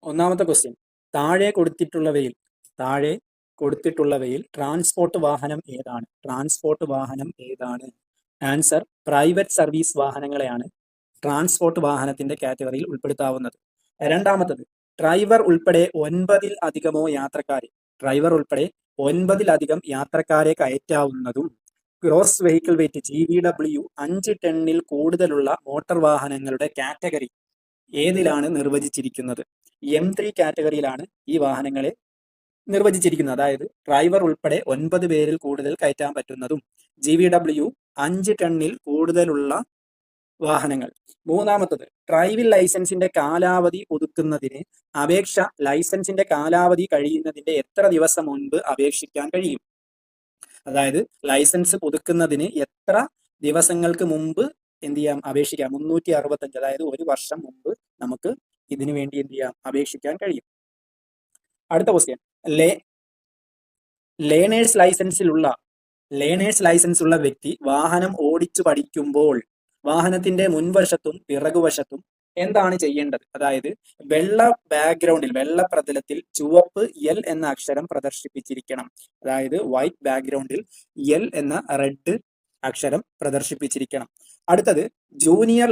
ഒന്നാമത്തെ ക്വസ്റ്റ്യൻ, താഴെ കൊടുത്തിട്ടുള്ളവയിൽ താഴെ കൊടുത്തിട്ടുള്ളവയിൽ ട്രാൻസ്പോർട്ട് വാഹനം ഏതാണ്? ട്രാൻസ്പോർട്ട് വാഹനം ഏതാണ്? ആൻസർ പ്രൈവറ്റ് സർവീസ് വാഹനങ്ങളെയാണ് ട്രാൻസ്പോർട്ട് വാഹനത്തിന്റെ കാറ്റഗറിയിൽ ഉൾപ്പെടുത്താവുന്നത്. രണ്ടാമത്തത്, ഡ്രൈവർ ഉൾപ്പെടെ 9 യാത്രക്കാരെ കയറ്റാവുന്നതും ഗ്രോസ് വെഹിക്കിൾ വെയിറ്റ് GVW 5 ടണ്ണിൽ കൂടുതലുള്ള മോട്ടോർ വാഹനങ്ങളുടെ കാറ്റഗറി ഏതിലാണ് നിർവചിച്ചിരിക്കുന്നത്? M3 കാറ്റഗറിയിലാണ് ഈ വാഹനങ്ങളെ നിർവചിച്ചിരിക്കുന്നത്. അതായത് ഡ്രൈവർ ഉൾപ്പെടെ 9 പേരിൽ കൂടുതൽ കയറ്റാൻ പറ്റുന്നതും GVW 5 ടണ്ണിൽ കൂടുതലുള്ള വാഹനങ്ങൾ. മൂന്നാമത്തത്, ഡ്രൈവിംഗ് ലൈസൻസിന്റെ കാലാവധി പുതുക്കുന്നതിന് ലൈസൻസിന്റെ കാലാവധി കഴിയുന്നതിന്റെ എത്ര ദിവസം മുൻപ് അപേക്ഷിക്കാൻ കഴിയും? അതായത് ലൈസൻസ് പുതുക്കുന്നതിന് എത്ര ദിവസങ്ങൾക്ക് മുമ്പ് എന്ത് ചെയ്യാം? അപേക്ഷിക്കാം. 365, അതായത് 1 വർഷം മുമ്പ് നമുക്ക് ഇതിനു വേണ്ടി എന്ത് ചെയ്യാം? അപേക്ഷിക്കാൻ കഴിയും. അടുത്ത ക്വസ്റ്റ്യൻ, ലേണേഴ്സ് ലൈസൻസ് ഉള്ള വ്യക്തി വാഹനം ഓടിച്ചു പഠിക്കുമ്പോൾ വാഹനത്തിന്റെ മുൻവശത്തും പിറകുവശത്തും എന്താണ് ചെയ്യേണ്ടത്? അതായത് വെള്ള പ്രതലത്തിൽ ചുവപ്പ് L എന്ന അക്ഷരം പ്രദർശിപ്പിച്ചിരിക്കണം. അതായത് വൈറ്റ് ബാക്ക്ഗ്രൗണ്ടിൽ L എന്ന റെഡ് അക്ഷരം പ്രദർശിപ്പിച്ചിരിക്കണം. അടുത്തത്, ജൂനിയർ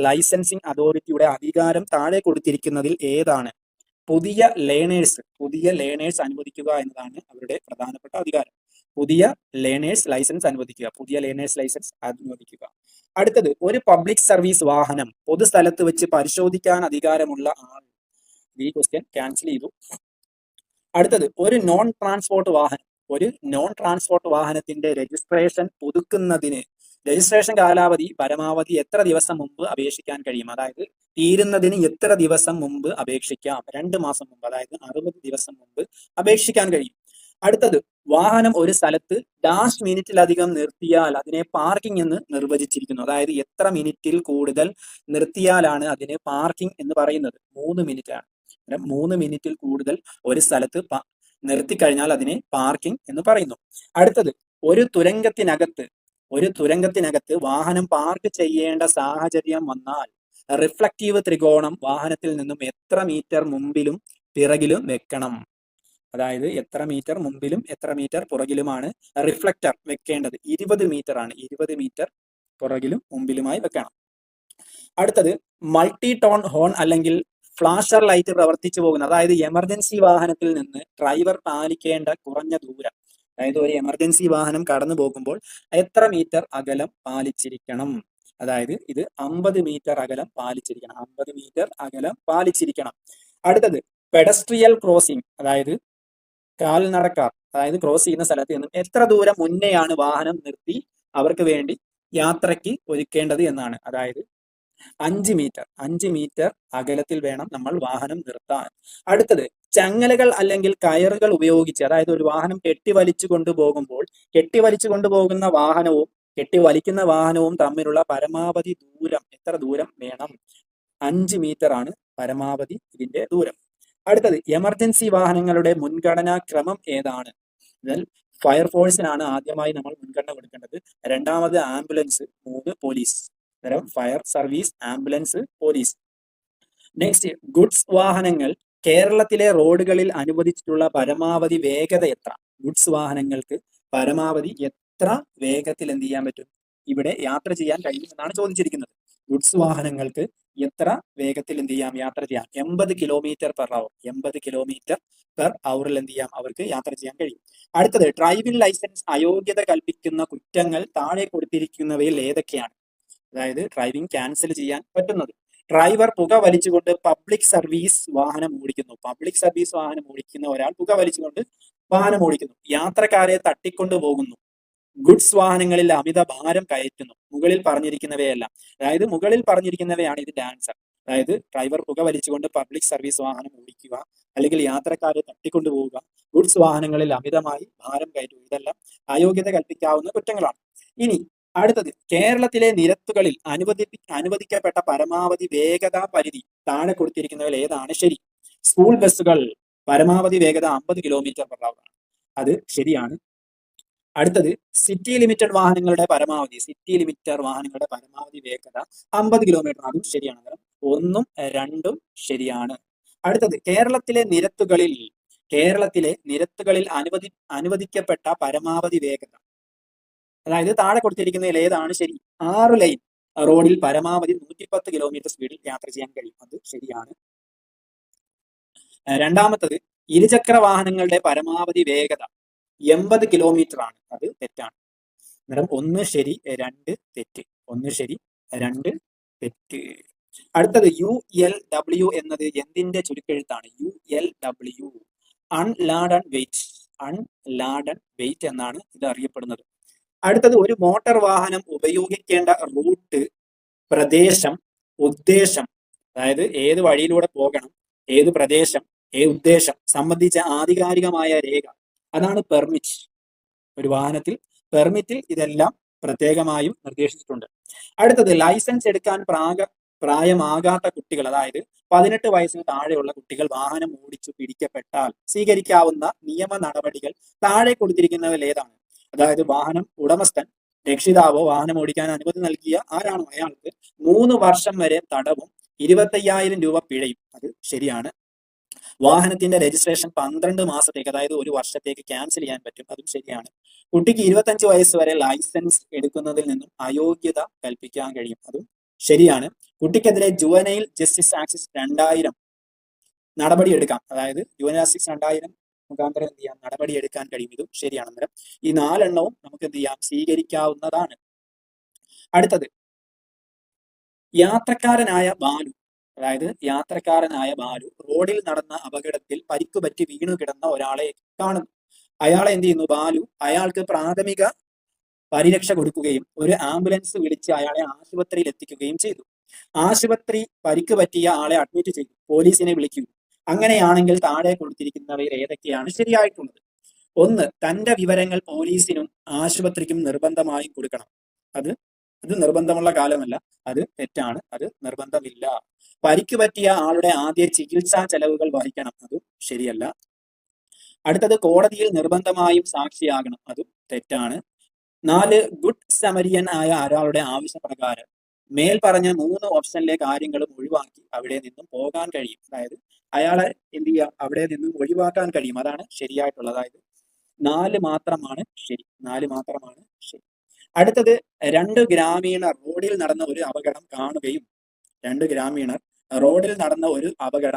ലൈസൻസിംഗ് അതോറിറ്റിയുടെ അധികാരം താഴെ കൊടുത്തിരിക്കുന്നതിൽ ഏതാണ്? പുതിയ ലേണേഴ്സ് അനുവദിക്കുക എന്നതാണ് അവരുടെ പ്രധാനപ്പെട്ട അധികാരം. പുതിയ ലേണേഴ്സ് ലൈസൻസ് അനുവദിക്കുക. അടുത്തത്, ഒരു പബ്ലിക് സർവീസ് വാഹനം പൊതുസ്ഥലത്ത് വെച്ച് പരിശോധിക്കാൻ അധികാരമുള്ള ആൾ. ഈ ക്വസ്റ്റ്യൻ ക്യാൻസൽ ചെയ്തു. അടുത്തത്, ഒരു നോൺ ട്രാൻസ്പോർട്ട് വാഹനത്തിന്റെ രജിസ്ട്രേഷൻ പുതുക്കുന്നതിന് രജിസ്ട്രേഷൻ കാലാവധി പരമാവധി എത്ര ദിവസം മുമ്പ് അപേക്ഷിക്കാൻ കഴിയും? അതായത് തീരുന്നതിന് എത്ര ദിവസം മുമ്പ് അപേക്ഷിക്കാം? 2 മാസം മുമ്പ്, അതായത് 60 ദിവസം മുമ്പ് അപേക്ഷിക്കാൻ കഴിയും. അടുത്തത്, വാഹനം ഒരു സ്ഥലത്ത് ഡാഷ് മിനിറ്റിലധികം നിർത്തിയാൽ അതിനെ പാർക്കിംഗ് എന്ന് നിർവചിച്ചിരിക്കുന്നു. അതായത് എത്ര മിനിറ്റിൽ കൂടുതൽ നിർത്തിയാലാണ് അതിന് പാർക്കിംഗ് എന്ന് പറയുന്നത്? 3 മിനിറ്റ് ആണ്. 3 മിനിറ്റിൽ കൂടുതൽ ഒരു സ്ഥലത്ത് നിർത്തിക്കഴിഞ്ഞാൽ അതിനെ പാർക്കിംഗ് എന്ന് പറയുന്നു. അടുത്തത്, ഒരു തുരങ്കത്തിനകത്ത് വാഹനം പാർക്ക് ചെയ്യേണ്ട സാഹചര്യം വന്നാൽ റിഫ്ലക്റ്റീവ് ത്രികോണം വാഹനത്തിൽ നിന്നും എത്ര മീറ്റർ മുമ്പിലും പിറകിലും വെക്കണം? അതായത് എത്ര മീറ്റർ മുമ്പിലും എത്ര മീറ്റർ പുറകിലുമാണ് റിഫ്ലക്ടർ വെക്കേണ്ടത്? 20 മീറ്റർ ആണ്. 20 മീറ്റർ പുറകിലും മുമ്പിലുമായി വെക്കണം. അടുത്തത്, മൾട്ടി ടോൺ ഹോൺ അല്ലെങ്കിൽ ഫ്ലാഷർ ലൈറ്റ് പ്രവർത്തിച്ചു പോകുന്ന, അതായത് എമർജൻസി വാഹനത്തിൽ നിന്ന് ഡ്രൈവർ പാലിക്കേണ്ട കുറഞ്ഞ ദൂരം. അതായത് ഒരു എമർജൻസി വാഹനം കടന്നു പോകുമ്പോൾ എത്ര മീറ്റർ അകലം പാലിച്ചിരിക്കണം? അതായത് ഇത് 50 മീറ്റർ അകലം പാലിച്ചിരിക്കണം. 50 മീറ്റർ അകലം പാലിച്ചിരിക്കണം. അടുത്തത്, പെഡസ്ട്രിയൽ ക്രോസിംഗ്, അതായത് കാൽനടക്കാർ ക്രോസ് ചെയ്യുന്ന സ്ഥലത്ത് നിന്നും എത്ര ദൂരം മുന്നെയാണ് വാഹനം നിർത്തി അവർക്ക് വേണ്ടി യാത്രയ്ക്ക് ഒരുക്കേണ്ടത് എന്നാണ്. അതായത് 5 മീറ്റർ അകലത്തിൽ വേണം നമ്മൾ വാഹനം നിർത്താൻ. അടുത്തത്, ചങ്ങലകൾ അല്ലെങ്കിൽ കയറുകൾ ഉപയോഗിച്ച്, അതായത് ഒരു വാഹനം കെട്ടിവലിച്ചു കൊണ്ടുപോകുന്ന വാഹനവും തമ്മിലുള്ള പരമാവധി ദൂരം എത്ര ദൂരം വേണം? 5 മീറ്റർ ആണ് പരമാവധി ഇതിന്റെ ദൂരം. അടുത്തത്, എമർജൻസി വാഹനങ്ങളുടെ മുൻഗണനാ ക്രമം ഏതാണ്? ഇതിൽ ഫയർഫോഴ്സിനാണ് ആദ്യമായി നമ്മൾ മുൻഗണന കൊടുക്കേണ്ടത്. രണ്ടാമത് ambulance, 3 police. Fire service, ambulance, police. Next, goods വാഹനങ്ങൾ കേരളത്തിലെ റോഡുകളിൽ അനുവദിച്ചിട്ടുള്ള പരമാവധി വേഗത എത്ര? ഗുഡ്സ് വാഹനങ്ങൾക്ക് പരമാവധി എത്ര വേഗത്തിൽ എന്ത് ചെയ്യാൻ പറ്റും? ഇവിടെ യാത്ര ചെയ്യാൻ കഴിയും എന്നാണ് ചോദിച്ചിരിക്കുന്നത്. ഗുഡ്സ് വാഹനങ്ങൾക്ക് എത്ര വേഗത്തിൽ എന്ത് ചെയ്യാം? യാത്ര ചെയ്യാം. 80 kilometre per hour. 80 kilometre per അവറിൽ എന്ത് ചെയ്യാം? അവർക്ക് യാത്ര ചെയ്യാൻ കഴിയും. അടുത്തത്, ഡ്രൈവിംഗ് ലൈസൻസ് അയോഗ്യത കൽപ്പിക്കുന്ന കുറ്റങ്ങൾ താഴെ കൊടുത്തിരിക്കുന്നവയിൽ ഏതൊക്കെയാണ്? അതായത് ഡ്രൈവിംഗ് ക്യാൻസൽ ചെയ്യാൻ പറ്റുന്നത്. ഡ്രൈവർ പുക വലിച്ചുകൊണ്ട് പബ്ലിക് സർവീസ് വാഹനം ഓടിക്കുന്ന ഒരാൾ പുക വലിച്ചുകൊണ്ട് വാഹനം ഓടിക്കുന്നു. യാത്രക്കാരെ തട്ടിക്കൊണ്ടു പോകുന്നു. ഗുഡ്സ് വാഹനങ്ങളിൽ അമിത ഭാരം കയറ്റുന്നു. മുകളിൽ പറഞ്ഞിരിക്കുന്നവയാണ് ഇതിന്റെ ആൻസർ. അതായത് ഡ്രൈവർ പുക വലിച്ചുകൊണ്ട് പബ്ലിക് സർവീസ് വാഹനം ഓടിക്കുക, അല്ലെങ്കിൽ യാത്രക്കാരെ തട്ടിക്കൊണ്ടുപോവുക, ഗുഡ്സ് വാഹനങ്ങളിൽ അമിതമായി ഭാരം കയറ്റുക, ഇതെല്ലാം അയോഗ്യത കൽപ്പിക്കാവുന്ന കുറ്റങ്ങളാണ്. ഇനി അടുത്തത്, കേരളത്തിലെ നിരത്തുകളിൽ അനുവദിക്കപ്പെട്ട പരമാവധി വേഗതാ പരിധി താഴെ കൊടുത്തിരിക്കുന്നവയിൽ ഏതാണ് ശരി? സ്കൂൾ ബസ്സുകൾ പരമാവധി വേഗത 50 കിലോമീറ്റർ പെർ അവർ ആണ്. അത് ശരിയാണ്. അടുത്തത് സിറ്റി ലിമിറ്റഡ് വാഹനങ്ങളുടെ പരമാവധി വേഗത 50 കിലോമീറ്റർ. അതും ശരിയാണ്. അന്നേരം 1ഉം 2ഉം ശരിയാണ്. അടുത്തത് കേരളത്തിലെ നിരത്തുകളിൽ അനുവദിക്കപ്പെട്ട പരമാവധി വേഗത, അതായത് താഴെ കൊടുത്തിരിക്കുന്നതിൽ ഏതാണ് ശരി? 6 ലൈൻ റോഡിൽ പരമാവധി 110 കിലോമീറ്റർ സ്പീഡിൽ യാത്ര ചെയ്യാൻ കഴിയും. അത് ശരിയാണ്. രണ്ടാമത്തത് ഇരുചക്ര വാഹനങ്ങളുടെ പരമാവധി വേഗത 80 കിലോമീറ്റർ ആണ്. അത് തെറ്റാണ്. അന്നേരം 1 ശരി 2 തെറ്റ്. 1 ശരി 2 തെറ്റ്. അടുത്തത് ULW എന്നത് എന്തിന്റെ ചുരുക്കെഴുത്താണ്? ULW അൺലാഡൻ വെയിറ്റ് എന്നാണ് ഇത് അറിയപ്പെടുന്നത്. അടുത്തത് ഒരു മോട്ടോർ വാഹനം ഉപയോഗിക്കേണ്ട റൂട്ട്, പ്രദേശം, ഉദ്ദേശം, അതായത് ഏത് വഴിയിലൂടെ പോകണം, ഏത് പ്രദേശം, ഉദ്ദേശം സംബന്ധിച്ച ആധികാരികമായ രേഖ, അതാണ് പെർമിറ്റ്. ഒരു വാഹനത്തിൽ പെർമിറ്റിൽ ഇതെല്ലാം പ്രത്യേകമായും നിർദ്ദേശിച്ചിട്ടുണ്ട്. അടുത്തത് ലൈസൻസ് എടുക്കാൻ പ്രായമാകാത്ത കുട്ടികൾ, അതായത് 18 വയസ്സിന് താഴെയുള്ള കുട്ടികൾ വാഹനം ഓടിച്ചു പിടിക്കപ്പെട്ടാൽ സ്വീകരിക്കാവുന്ന നിയമ നടപടികൾ താഴെ കൊടുത്തിരിക്കുന്നവയിൽ ഏതാണ്? അതായത് വാഹനം ഉടമസ്ഥൻ, രക്ഷിതാവോ വാഹനം ഓടിക്കാൻ അനുമതി നൽകിയ ആരാണോ അയാൾക്ക് 3 വർഷം വരെ തടവും 25,000 രൂപ പിഴയും. അത് ശരിയാണ്. വാഹനത്തിന്റെ രജിസ്ട്രേഷൻ 12 മാസത്തേക്ക്, അതായത് 1 വർഷത്തേക്ക് ക്യാൻസൽ ചെയ്യാൻ പറ്റും. അതും ശരിയാണ്. കുട്ടിക്ക് 25 വയസ്സ് വരെ ലൈസൻസ് എടുക്കുന്നതിൽ നിന്നും അയോഗ്യത കൽപ്പിക്കാൻ കഴിയും. അതും ശരിയാണ്. കുട്ടിക്കെതിരെ ജുവനൈൽ ജസ്റ്റിസ് ആക്ട് 2000 നടപടിയെടുക്കാം, അതായത് ജുവനൈൽ ജസ്റ്റിസ് 2000 മുഖാന്തരം എന്ത് ചെയ്യാം? നടപടിയെടുക്കാൻ കഴിയും. ഇതും ശരിയാണ്. അന്നേരം ഈ 4 എണ്ണവും നമുക്ക് എന്ത് ചെയ്യാം? സ്വീകരിക്കാവുന്നതാണ്. അടുത്തത് യാത്രക്കാരനായ ബാലു റോഡിൽ നടന്ന അപകടത്തിൽ പരിക്കുപറ്റി വീണു കിടന്ന ഒരാളെ കാണുന്നു. അയാളെ എന്ത് ചെയ്യുന്നു? ബാലു അയാൾക്ക് പ്രാഥമിക പരിരക്ഷ കൊടുക്കുകയും ഒരു ആംബുലൻസ് വിളിച്ച് അയാളെ ആശുപത്രിയിൽ എത്തിക്കുകയും ചെയ്തു. ആശുപത്രി പരിക്ക് പറ്റിയ ആളെ അഡ്മിറ്റ് ചെയ്തു, പോലീസിനെ വിളിക്കൂ. അങ്ങനെയാണെങ്കിൽ താഴെ കൊടുത്തിരിക്കുന്നവയിൽ ഏതൊക്കെയാണ് ശരിയായിട്ടുള്ളത്? 1. തന്റെ വിവരങ്ങൾ പോലീസിനും ആശുപത്രിക്കും നിർബന്ധമായും കൊടുക്കണം. അത് നിർബന്ധമുള്ള കാലമല്ല. അത് തെറ്റാണ്. അത് നിർബന്ധമില്ല. പരിക്ക് പറ്റിയ ആളുടെ ആദ്യ ചികിത്സാ ചെലവുകൾ വഹിക്കണം. അതും ശരിയല്ല. അടുത്തത് കോടതിയിൽ നിർബന്ധമായും സാക്ഷിയാകണം. അതും തെറ്റാണ്. 4. ഗുഡ് സമരിയൻ ആയ ഒരാളുടെ ആവശ്യപ്രകാരം മേൽ പറഞ്ഞ 3 ഓപ്ഷനിലെ കാര്യങ്ങളും ഒഴിവാക്കി അവിടെ നിന്നും പോകാൻ കഴിയും. അതായത് അയാളെ എന്ത് ചെയ്യാം? അവിടെ നിന്നും ഒഴിവാക്കാൻ കഴിയും. അതാണ് ശരിയായിട്ടുള്ളത്. അതായത് 4 മാത്രമാണ് ശരി. അടുത്തത് 2 ഗ്രാമീണർ റോഡിൽ നടന്ന ഒരു അപകടം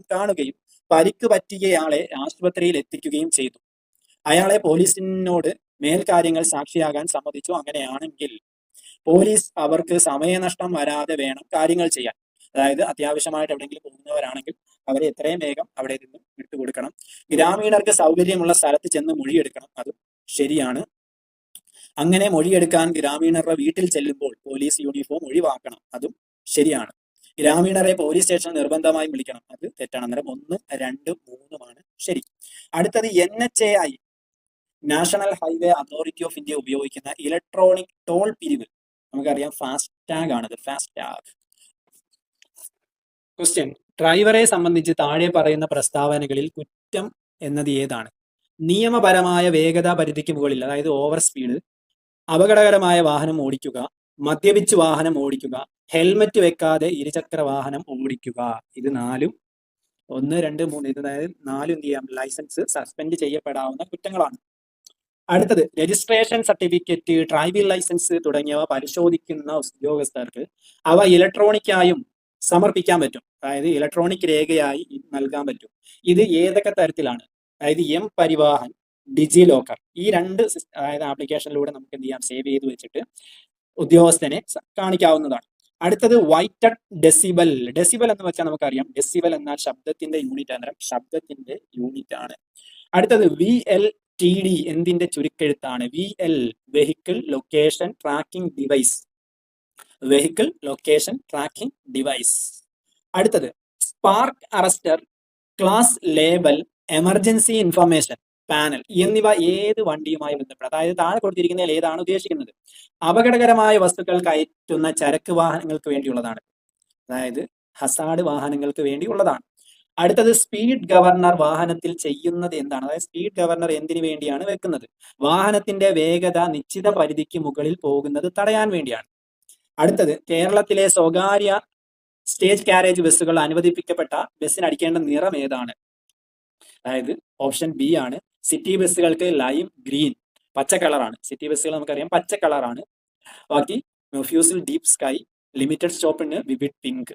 കാണുകയും പരിക്ക് പറ്റിയയാളെ ആശുപത്രിയിൽ എത്തിക്കുകയും ചെയ്തു. അയാളെ പോലീസിനോട് മേൽക്കാര്യങ്ങൾ സാക്ഷിയാകാൻ സമ്മതിച്ചു. അങ്ങനെയാണെങ്കിൽ പോലീസ് അവർക്ക് സമയനഷ്ടം വരാതെ വേണം കാര്യങ്ങൾ ചെയ്യാൻ. അതായത് അത്യാവശ്യമായിട്ട് എവിടെയെങ്കിലും പോകുന്നവരാണെങ്കിൽ അവരെ എത്രയും വേഗം അവിടെ നിന്നും വിട്ടുകൊടുക്കണം. ഗ്രാമീണർക്ക് സൗകര്യമുള്ള സ്ഥലത്ത് ചെന്ന് മൊഴിയെടുക്കണം. അതും ശരിയാണ്. അങ്ങനെ മൊഴിയെടുക്കാൻ ഗ്രാമീണരുടെ വീട്ടിൽ ചെല്ലുമ്പോൾ പോലീസ് യൂണിഫോം ഒഴിവാക്കണം. അതും ശരിയാണ്. ഗ്രാമീണരെ പോലീസ് സ്റ്റേഷൻ നിർബന്ധമായും വിളിക്കണം. അത് തെറ്റാണ്. അന്നേരം 1, 2, 3 ശരി. അടുത്തത് NHAI national highway authority of India ഉപയോഗിക്കുന്ന ഇലക്ട്രോണിക് ടോൾ പിരിവ്, നമുക്കറിയാം ഫാസ്ടാഗ് ആണത്. ക്വസ്റ്റ്യൻ: ഡ്രൈവറെ സംബന്ധിച്ച് താഴെ പറയുന്ന പ്രസ്താവനകളിൽ കുറ്റം എന്നത് ഏതാണ്? നിയമപരമായ വേഗതാ പരിധിക്ക് മുകളിൽ, അതായത് ഓവർ സ്പീഡ്, അപകടകരമായ വാഹനം ഓടിക്കുക, മദ്യപിച്ച് വാഹനം ഓടിക്കുക, ഹെൽമറ്റ് വെക്കാതെ ഇരുചക്ര വാഹനം ഓടിക്കുക. ഇത് 4ഉം 1, 2, 3 ഇത് അതായത് 4 എന്ത് ചെയ്യാം? ലൈസൻസ് സസ്പെൻഡ് ചെയ്യപ്പെടാവുന്ന കുറ്റങ്ങളാണ്. അടുത്തത് രജിസ്ട്രേഷൻ സർട്ടിഫിക്കറ്റ്, ഡ്രൈവിംഗ് ലൈസൻസ് തുടങ്ങിയവ പരിശോധിക്കുന്ന ഉദ്യോഗസ്ഥർക്ക് അവ ഇലക്ട്രോണിക്കായും സമർപ്പിക്കാൻ പറ്റും. അതായത് ഇലക്ട്രോണിക് രേഖയായി നൽകാൻ പറ്റും. ഇത് ഏതൊക്കെ തരത്തിലാണ്? അതായത് പരിവാഹൻ, ഡിജി ലോക്കർ, ഈ 2 അതായത് ആപ്ലിക്കേഷനിലൂടെ നമുക്ക് എന്ത് ചെയ്യാം? സേവ് ചെയ്ത് വെച്ചിട്ട് ഉദ്യോഗസ്ഥനെ കാണിക്കാവുന്നതാണ്. അടുത്തത് വൈറ്റഡ് ഡെസിബൽ എന്ന് വെച്ചാൽ നമുക്കറിയാം ഡെസിബൽ എന്നാൽ ശബ്ദത്തിന്റെ യൂണിറ്റ്. അന്നേരം ശബ്ദത്തിന്റെ യൂണിറ്റ് ആണ്. അടുത്തത് VLTD എന്തിന്റെ ചുരുക്കെഴുത്താണ്? Vehicle location tracking device. അടുത്തത് spark arrester, class label, emergency information panel എന്നിവ ഏത് വണ്ടിയുമായി ബന്ധപ്പെട്ട, അതായത് താഴെ കൊടുത്തിരിക്കുന്നതിൽ ഏതാണ് ഉദ്ദേശിക്കുന്നത്? അപകടകരമായ വസ്തുക്കൾ കയറ്റുന്ന ചരക്ക് വാഹനങ്ങൾക്ക് വേണ്ടിയുള്ളതാണ്. അതായത് ഹസാർഡ് വാഹനങ്ങൾക്ക് വേണ്ടിയുള്ളതാണ്. അടുത്തത് സ്പീഡ് ഗവർണർ വാഹനത്തിൽ ചെയ്യുന്നത് എന്താണ്? അതായത് സ്പീഡ് ഗവർണർ എന്തിനു വേണ്ടിയാണ് വെക്കുന്നത്? വാഹനത്തിന്റെ വേഗത നിശ്ചിത പരിധിക്ക് മുകളിൽ പോകുന്നത് തടയാൻ വേണ്ടിയാണ്. അടുത്തത് കേരളത്തിലെ സ്വകാര്യ സ്റ്റേജ് കാരേജ് ബസ്സുകൾ അനുവദിപ്പിക്കപ്പെട്ട ബസ്സിന് അടിക്കേണ്ട നിറം ഏതാണ്? അതായത് ഓപ്ഷൻ ബി ആണ്. സിറ്റി ബസ്സുകൾക്ക് ലൈം ഗ്രീൻ, പച്ച കളറാണ്. സിറ്റി ബസ്സുകൾ നമുക്കറിയാം പച്ച കളറാണ്. ബാക്കി ഫ്യൂസിൽ ഡീപ് സ്കൈ, ലിമിറ്റഡ് സ്റ്റോപ്പിന് വിവിഡ് പിങ്ക്.